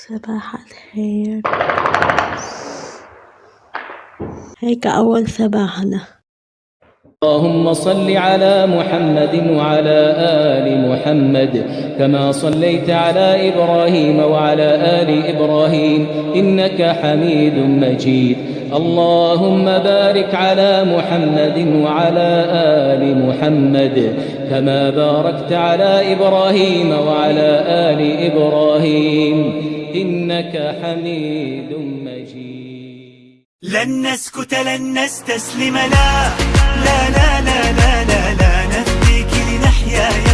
صباح الخير. هيك أول صباحنا. اللهم صل على محمد وعلى آل محمد كما صليت على إبراهيم وعلى آل إبراهيم إنك حميد مجيد. اللهم بارك على محمد وعلى آل محمد كما باركت على إبراهيم وعلى آل إبراهيم إنك حميد مجيد. لن نسكت لن نستسلم لا لا لا لا لا لا, لا نفديك لنحيا